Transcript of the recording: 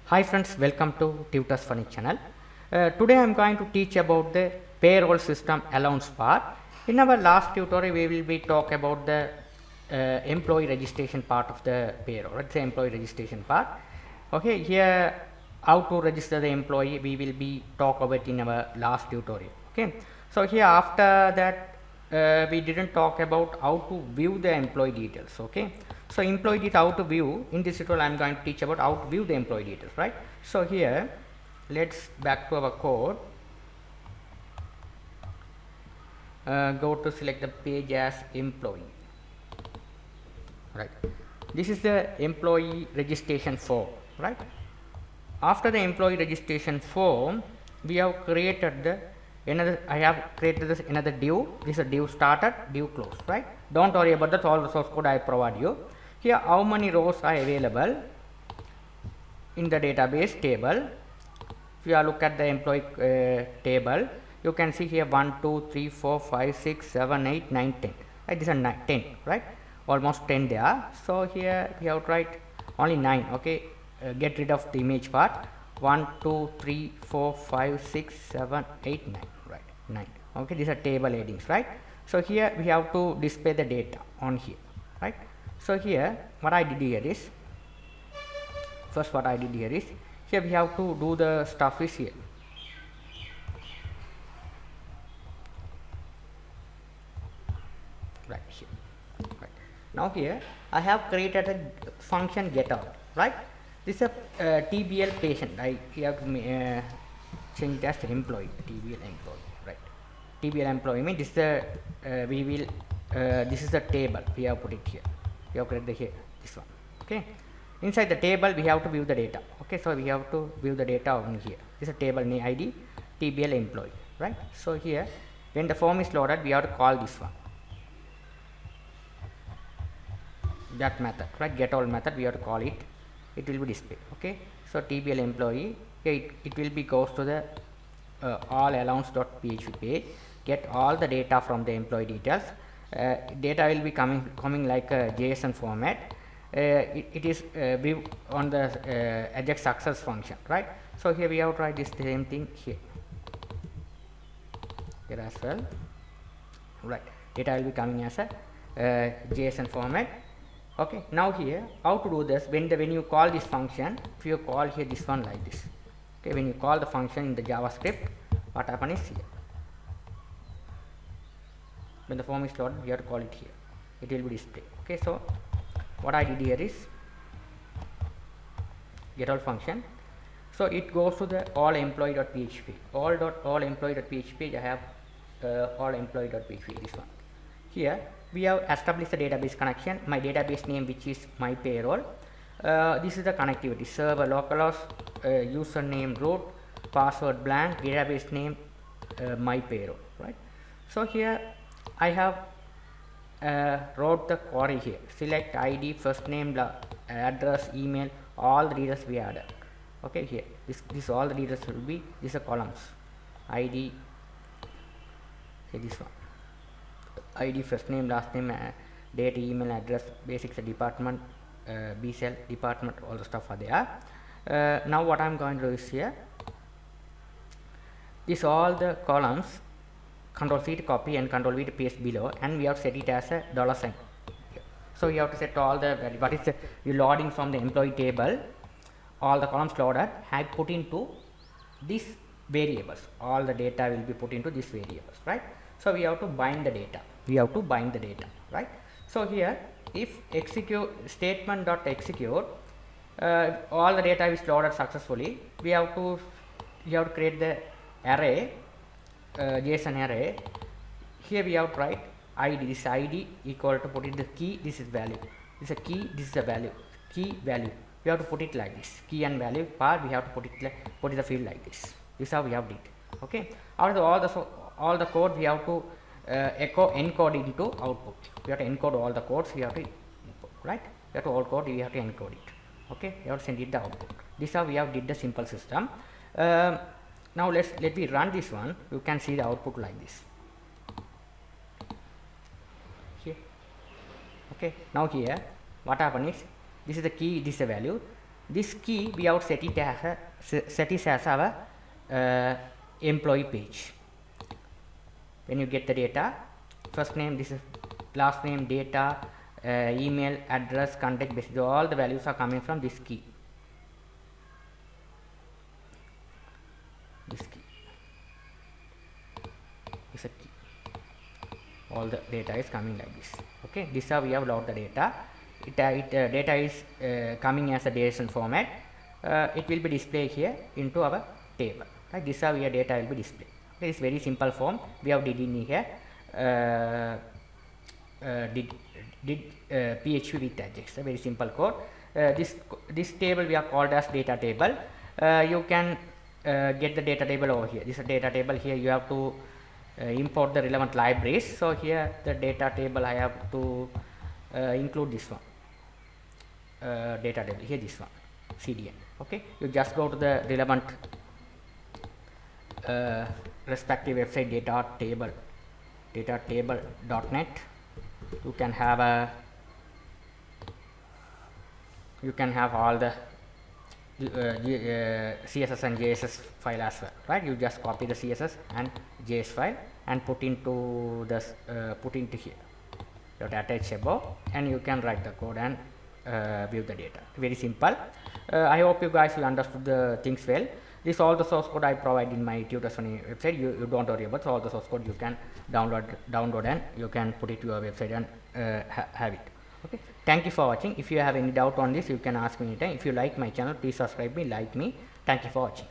Hi friends, welcome to Tutors Funny channel. Today I am going to teach about the payroll system allowance part. In our last tutorial we will be talk about the employee registration part of the payroll. Let's say employee registration part. Okay, here how to register the employee we will be talk about in our last tutorial. Okay, so here after that we didn't talk about how to view the employee details. Okay, so employee detail how to view. In this tutorial I am going to teach about how to view the employee details, right? So here let's back to our code. Go to select the page as employee, right? This is the employee registration form, right? After the employee registration form we have created the I have created this another div. This is a div started, div closed, right? Don't worry about that, all the source code I provide you. Here how many rows are available in the database table. If you are look at the employee table, you can see here 1 2 3 4 5 6 7 8 9 10, right? These are 10, right? Almost 10 there. So here we have to write only 9. Okay, get rid of the image part. 1 2 3 4 5 6 7 8 9, right? 9. Okay, these are table headings, right? So here we have to display the data on here, right? So here what I did here is, first what I did here is, here we have to do the stuff is here. Right here, right. Now here I have created a function get_out, right? This is a TBL patient. I have to change that to employee, TBL employee, right? TBL employee means this is the we will this is the table we have put it here. We have created here this one. Okay, inside the table we have to view the data. Okay, so we have to view the data on here. This is a table name ID TBL employee, right? So here when the form is loaded we have to call this one, that method, right? Get all method we have to call it. It will be displayed. Okay, so TBL employee, okay, it will be goes to the all allowance.php page, get all the data from the employee details. Data will be coming like a JSON format. It is view on the Ajax success function, right? So here we have to write this same thing here as well, right? Data will be coming as a JSON format. Okay, now here how to do this, when you call this function, if you call here this one like this, okay, when you call the function in the JavaScript, what happen is here, when the form is loaded we have to call it here, it will be displayed. Okay, so what I did here is get all function, so it goes to the all employee.php, all employee.php. I have all employee.php, this one. Here we have established the database connection, my database name which is my payroll. This is the connectivity, server localhost, username root, password blank, database name my payroll, right? So here I have wrote the query here, select ID, first name, address, email, all the details we added. Okay, here this all the details will be, these are columns, ID, say this one, ID, first name, last name, date, email, address, basics, department, B cell, department, all the stuff are there. Now what I am going to do is here, this all the columns, Control C to copy and Control V to paste below, and we have set it as a $sign. So you have to set all the value. What is the you loading from the employee table, all the columns loaded, have put into these variables. All the data will be put into these variables, right? So we have to bind the data. Right? So here if execute statement.execute, all the data is loaded successfully. You have to create the array, JSON array. Here we have to write ID, this ID equal to, put it the key, this is value, this is a key, this is a value, key value. We have to put it like this, key and value part we have to put it in the field like this. This is how we have did. Okay, after all the code we have to encode into output. We have to encode all the codes, we have to input, right? We have to all code, we have to encode it. Okay, we have to send it the output. This is how we have did the simple system. Now let me run this one. You can see the output like this here. Okay, now here what happen is, this is the key, this is the value. This key we have set it as our employee page. When you get the data, first name, this is last name, data, email, address, contact, basically all the values are coming from this key. This key is a key. All the data is coming like this. Okay, this is how we have logged the data. Data is coming as a JSON format. It will be displayed here into our table. Right? This is how your data will be displayed. Okay, it's very simple form. We have did in here. PHP with Ajax, a very simple code. This table we are called as data table. You can get the data table over here. This is a data table. Here you have to import the relevant libraries. So here the data table I have to include this one, data table here, this one, CDN. Okay, you just go to the relevant respective website, datatable.net. You can have all the CSS and JSS file as well, right? You just copy the CSS and JS file and put into here. You attach above, and you can write the code and view the data. Very simple. I hope you guys will understood the things well. This all the source code I provide in my tutors on website. You don't worry about all the source code. You can download and you can put it to your website and have it. Okay. Thank you for watching. If you have any doubt on this, you can ask me anytime. If you like my channel, please subscribe me, like me. Thank you for watching.